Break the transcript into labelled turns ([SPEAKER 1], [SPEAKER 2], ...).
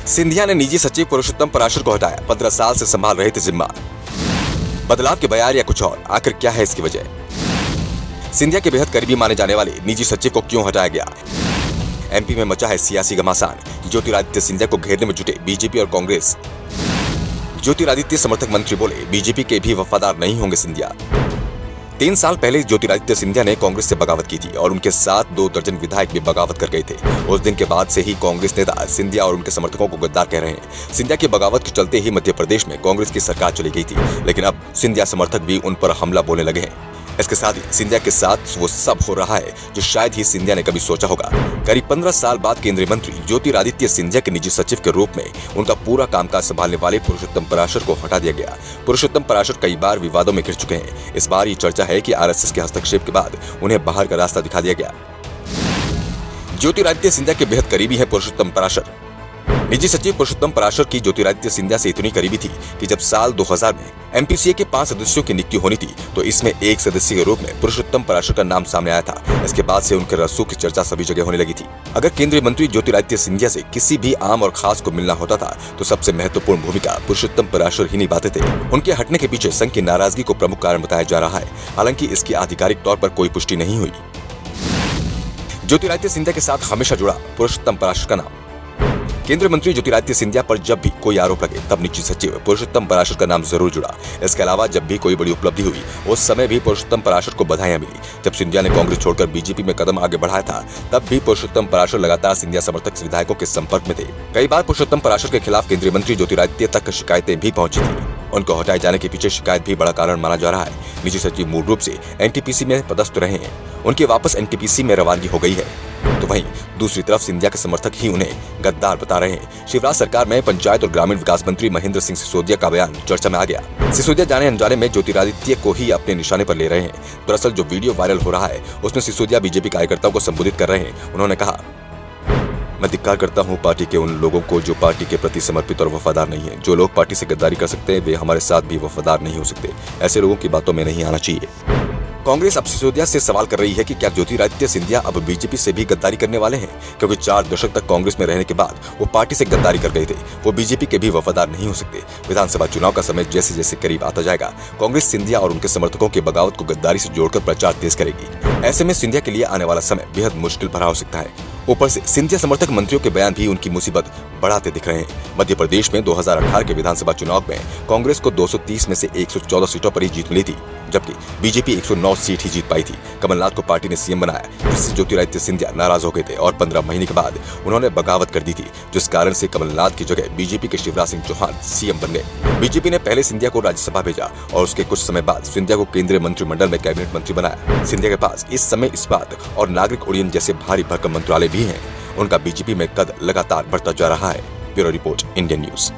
[SPEAKER 1] सिंधिया ने निजी सचिव पुरुषोत्तम पराशर को हटाया। 15 साल से संभाल रहे थे जिम्मा। बदलाव के बयार या कुछ और, आखिर क्या है इसकी वजह? सिंधिया के बेहद करीबी माने जाने वाले निजी सचिव को क्यों हटाया गया? एमपी में मचा है सियासी घमासान। ज्योतिरादित्य सिंधिया को घेरने में जुटे बीजेपी और कांग्रेस। ज्योतिरादित्य समर्थक मंत्री बोले, बीजेपी के भी वफादार नहीं होंगे सिंधिया। 3 साल पहले ज्योतिरादित्य सिंधिया ने कांग्रेस से बगावत की थी और उनके साथ 2 दर्जन विधायक भी बगावत कर गए थे। उस दिन के बाद से ही कांग्रेस नेता सिंधिया और उनके समर्थकों को गद्दार कह रहे हैं। सिंधिया की बगावत के चलते ही मध्य प्रदेश में कांग्रेस की सरकार चली गई थी, लेकिन अब सिंधिया समर्थक भी उन पर हमला बोलने लगे हैं। इसके साथ ही सिंधिया के साथ वो सब हो रहा है जो शायद ही सिंधिया ने कभी सोचा होगा। करीब 15 साल बाद केंद्रीय मंत्री ज्योतिरादित्य सिंधिया के निजी सचिव के रूप में उनका पूरा कामकाज संभालने वाले पुरुषोत्तम पराशर को हटा दिया गया। पुरुषोत्तम पराशर कई बार विवादों में घिर चुके हैं। इस बार ये चर्चा है कि आरएसएस के हस्तक्षेप के बाद उन्हें बाहर का रास्ता दिखा दिया गया। ज्योतिरादित्य सिंधिया के बेहद करीबी है पुरुषोत्तम पराशर। निजी सचिव पुरुषोत्तम पराशर की ज्योतिरादित्य सिंधिया से इतनी करीबी थी कि जब साल 2000 में एमपीसीए के 5 सदस्यों की नियुक्ति होनी थी तो इसमें एक सदस्य के रूप में पुरुषोत्तम पराशर का नाम सामने आया था। इसके बाद से उनके रसूख की चर्चा सभी जगह होने लगी थी। अगर केंद्रीय मंत्री ज्योतिरादित्य सिंधिया से किसी भी आम और खास को मिलना होता था तो सबसे महत्वपूर्ण भूमिका पुरुषोत्तम पराशर ही निभाते थे। उनके हटने के पीछे संघ की नाराजगी को प्रमुख कारण बताया जा रहा है। हालांकि इसकी आधिकारिक तौर पर कोई पुष्टि नहीं हुई। ज्योतिरादित्य सिंधिया के साथ हमेशा जुड़ा पुरुषोत्तम पराशर का नाम। केंद्रीय मंत्री ज्योतिरादित्य सिंधिया पर जब भी कोई आरोप लगे तब निजी सचिव पुरुषोत्तम पराशर का नाम जरूर जुड़ा। इसके अलावा जब भी कोई बड़ी उपलब्धि हुई उस समय भी पुरुषोत्तम पराशर को बधाइयां मिली। जब सिंधिया ने कांग्रेस छोड़कर बीजेपी में कदम आगे बढ़ाया था तब भी पुरुषोत्तम पराशर लगातार सिंधिया समर्थक विधायकों के संपर्क में थे। कई बार पुरुषोत्तम पराशर के खिलाफ केंद्रीय मंत्री ज्योतिरादित्य तक शिकायतें भी पहुंची थी। उनको हटाए जाने के पीछे शिकायत भी बड़ा कारण माना जा रहा है। निजी सचिव मूल रूप से एनटीपीसी में पदस्थ रहे हैं। उनकी वापस एनटीपीसी में रवानगी हो गई है। तो वहीं दूसरी तरफ सिंधिया के समर्थक ही उन्हें गद्दार बता रहे हैं। शिवराज सरकार में पंचायत और ग्रामीण विकास मंत्री महेंद्र सिंह सिसोदिया का बयान चर्चा में आ गया। सिसोदिया जाने अनजाने में ज्योतिरादित्य को ही अपने निशाने पर ले रहे हैं। दरअसल जो वीडियो वायरल हो रहा है उसमें सिसोदिया बीजेपी कार्यकर्ताओं को संबोधित कर रहे हैं। उन्होंने कहा, मैं धिक्कार करता हूं पार्टी के उन लोगों को जो पार्टी के प्रति समर्पित और वफादार नहीं है। जो लोग पार्टी से गद्दारी कर सकते हैं वे हमारे साथ भी वफादार नहीं हो सकते। ऐसे लोगों की बातों में नहीं आना चाहिए। कांग्रेस अब सिसोदिया से सवाल कर रही है कि क्या ज्योतिरादित्य सिंधिया अब बीजेपी से भी गद्दारी करने वाले हैं, क्योंकि 4 दशक तक कांग्रेस में रहने के बाद वो पार्टी से गद्दारी कर गए थे। वो बीजेपी के भी वफादार नहीं हो सकते। विधानसभा चुनाव का समय जैसे जैसे करीब आता जाएगा कांग्रेस सिंधिया और उनके समर्थकों की बगावत को गद्दारी से जोड़कर प्रचार तेज करेगी। ऐसे में सिंधिया के लिए आने वाला समय बेहद मुश्किल भरा हो सकता है। ऊपर से सिंधिया समर्थक मंत्रियों के बयान भी उनकी मुसीबत बढ़ाते दिख रहे हैं। मध्य प्रदेश में 2018 के विधानसभा चुनाव में कांग्रेस को 230 में से 114 सीटों पर ही जीत मिली थी, जबकि बीजेपी 109 सीट ही जीत पाई थी। कमलनाथ को पार्टी ने सीएम बनाया, जिससे ज्योतिरादित्य सिंधिया नाराज हो गए थे और 15 महीने के बाद उन्होंने बगावत कर दी थी, जिस कारण से कमलनाथ की जगह बीजेपी के शिवराज सिंह चौहान सीएम बन गए। बीजेपी ने पहले सिंधिया को राज्यसभा भेजा और उसके कुछ समय बाद सिंधिया को केंद्रीय मंत्रिमंडल में कैबिनेट मंत्री बनाया। सिंधिया के पास इस समय इस्पात और नागरिक उड्डयन जैसे भारी भरकम मंत्रालय भी हैं। उनका बीजेपी में कद लगातार बढ़ता जा रहा है। Bureau report, Indian news.